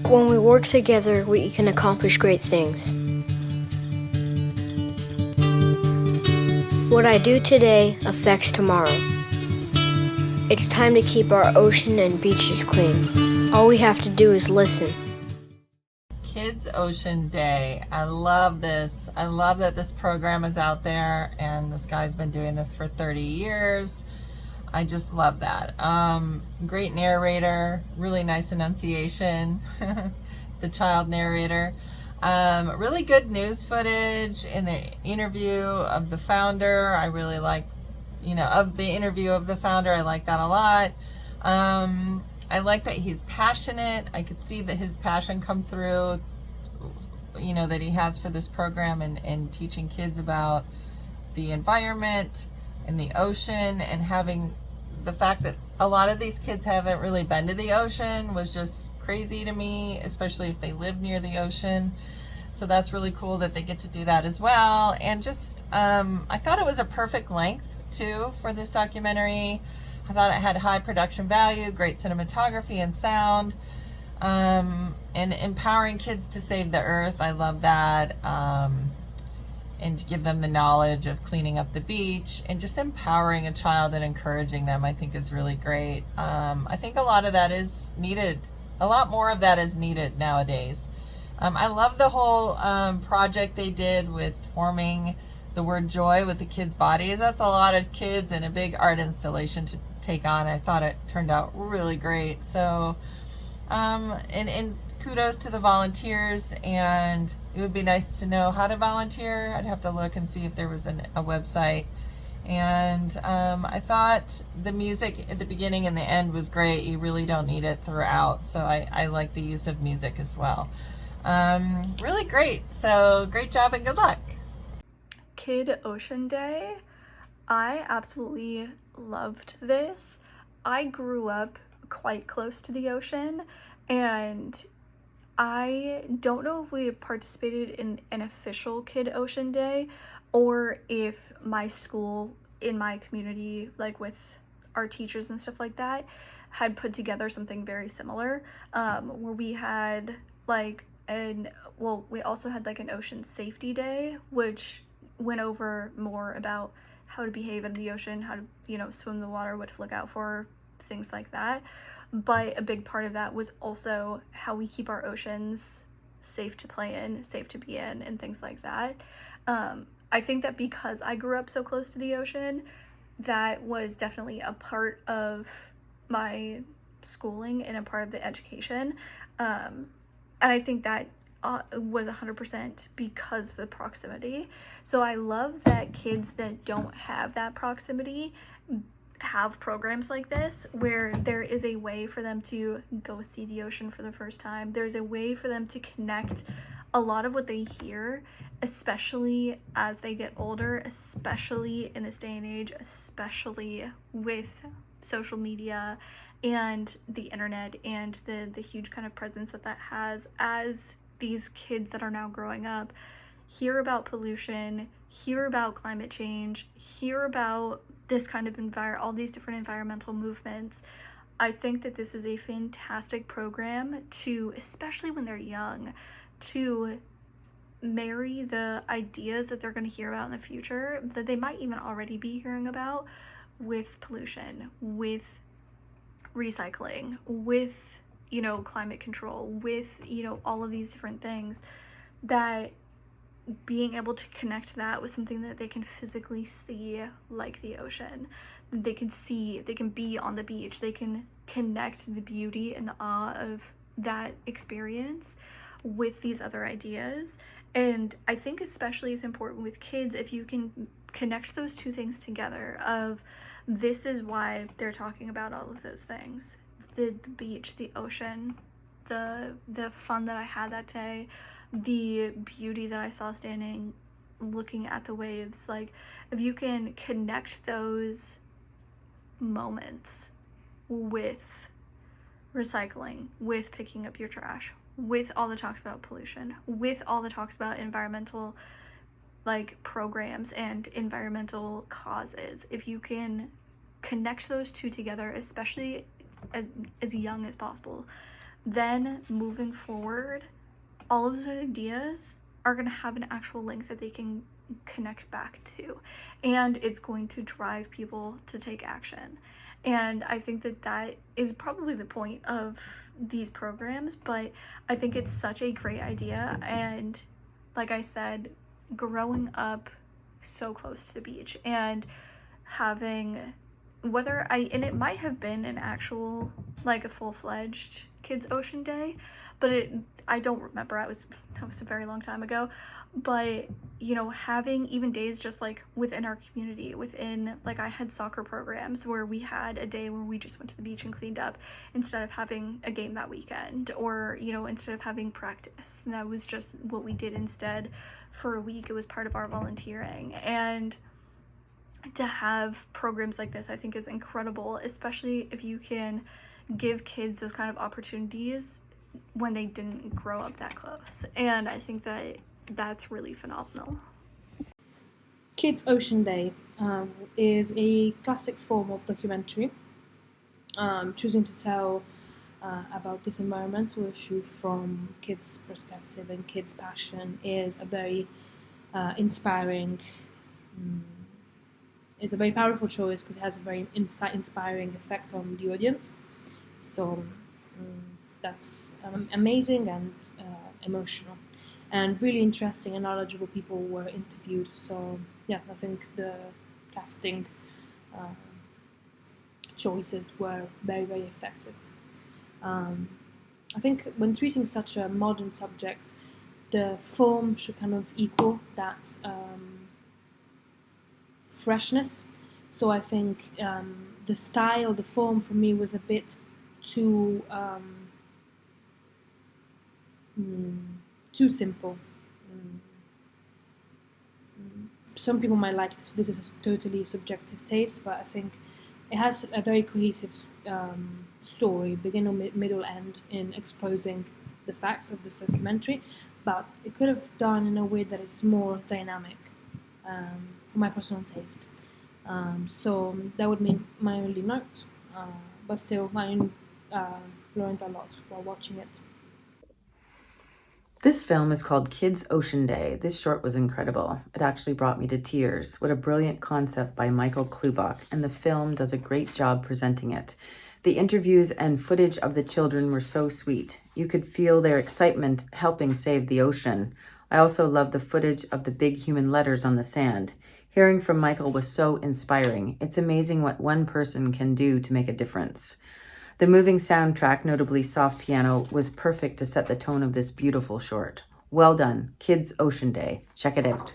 When we work together, we can accomplish great things. What I do today affects tomorrow. It's time to keep our ocean and beaches clean. All we have to do is listen. Kids Ocean Day. I love this. I love that this program is out there, and this guy's been doing this for 30 years. I just love that. Great narrator, really nice enunciation, the child narrator. Really good news footage in the interview of the founder. I really like, of the interview of the founder, I like that a lot. I like that he's passionate. I could see that his passion come through, that he has for this program and teaching kids about the environment and the ocean, and having the fact that a lot of these kids haven't really been to the ocean was just crazy to me, especially if they live near the ocean. So that's really cool that they get to do that as well. And just, I thought it was a perfect length too for this documentary. I thought it had high production value, great cinematography and sound, and empowering kids to save the earth. I love that. And to give them the knowledge of cleaning up the beach, and just empowering a child and encouraging them, I think is really great. I think a lot of that is needed. A lot more of that is needed nowadays. I love the whole project they did with forming the word joy with the kids' bodies. That's a lot of kids and a big art installation to take on. I thought it turned out really great. So, and kudos to the volunteers, and it would be nice to know how to volunteer. I'd have to look and see if there was a website. And I thought the music at the beginning and the end was great. You really don't need it throughout, so I like the use of music as well. Really great. So great job and good luck. Kid Ocean Day. I absolutely loved this. I grew up quite close to the ocean, and I don't know if we participated in an official Kid Ocean Day, or if my school in my community, like with our teachers and stuff like that, had put together something very similar, where we had we also had like an ocean safety day, which went over more about how to behave in the ocean, how to, swim in the water, what to look out for, things like that. But a big part of that was also how we keep our oceans safe to play in, safe to be in, and things like that. I think that because I grew up so close to the ocean, that was definitely a part of my schooling and a part of the education. And I think that was 100% because of the proximity. So I love that kids that don't have that proximity have programs like this, where there is a way for them to go see the ocean for the first time. There's a way for them to connect a lot of what they hear, especially as they get older, especially in this day and age, especially with social media and the internet and the huge kind of presence that has, as these kids that are now growing up hear about pollution, hear about climate change, hear about this kind of all these different environmental movements. I think that this is a fantastic program to, especially when they're young, to marry the ideas that they're going to hear about in the future, that they might even already be hearing about, with pollution, with recycling, with climate control, with all of these different things, that being able to connect that with something that they can physically see, like the ocean. They can see, they can be on the beach, they can connect the beauty and the awe of that experience with these other ideas. And I think especially it's important with kids if you can connect those two things together, of this is why they're talking about all of those things. The beach, the ocean, the fun that I had that day, the beauty that I saw standing looking at the waves. Like, if you can connect those moments with recycling, with picking up your trash, with all the talks about pollution, with all the talks about environmental programs and environmental causes, if you can connect those two together, especially as young as possible, then moving forward, all of those ideas are going to have an actual link that they can connect back to, and it's going to drive people to take action. And I think that that is probably the point of these programs, but I think it's such a great idea. And like I said, growing up so close to the beach and having and it might have been an actual, like, a full-fledged kids ocean day, but I don't remember. That was a very long time ago. But having even days just like within our community, like, I had soccer programs where we had a day where we just went to the beach and cleaned up instead of having a game that weekend, or instead of having practice. And that was just what we did instead for a week. It was part of our volunteering. And to have programs like this, I think, is incredible, especially if you can give kids those kind of opportunities when they didn't grow up that close. And I think that that's really phenomenal. Kids Ocean Day is a classic form of documentary, choosing to tell about this environmental issue from kids' perspective and kids' passion is a very inspiring. It's a very powerful choice because it has a very inspiring effect on the audience. So that's amazing and emotional, and really interesting and knowledgeable people were interviewed. So yeah, I think the casting choices were very, very effective. I think when treating such a modern subject, the form should kind of equal that freshness. So I think the style, the form for me was a bit too simple. Some people might like this. This is a totally subjective taste, but I think it has a very cohesive story, beginning, middle, end, in exposing the facts of this documentary. But it could have done in a way that is more dynamic, for my personal taste. So that would be my only note. But still, I learned a lot while watching it. This film is called Kids Ocean Day. This short was incredible. It actually brought me to tears. What a brilliant concept by Michael Klubock, and the film does a great job presenting it. The interviews and footage of the children were so sweet. You could feel their excitement helping save the ocean. I also love the footage of the big human letters on the sand. Hearing from Michael was so inspiring. It's amazing what one person can do to make a difference. The moving soundtrack, notably soft piano, was perfect to set the tone of this beautiful short. Well done, Kids Ocean Day. Check it out.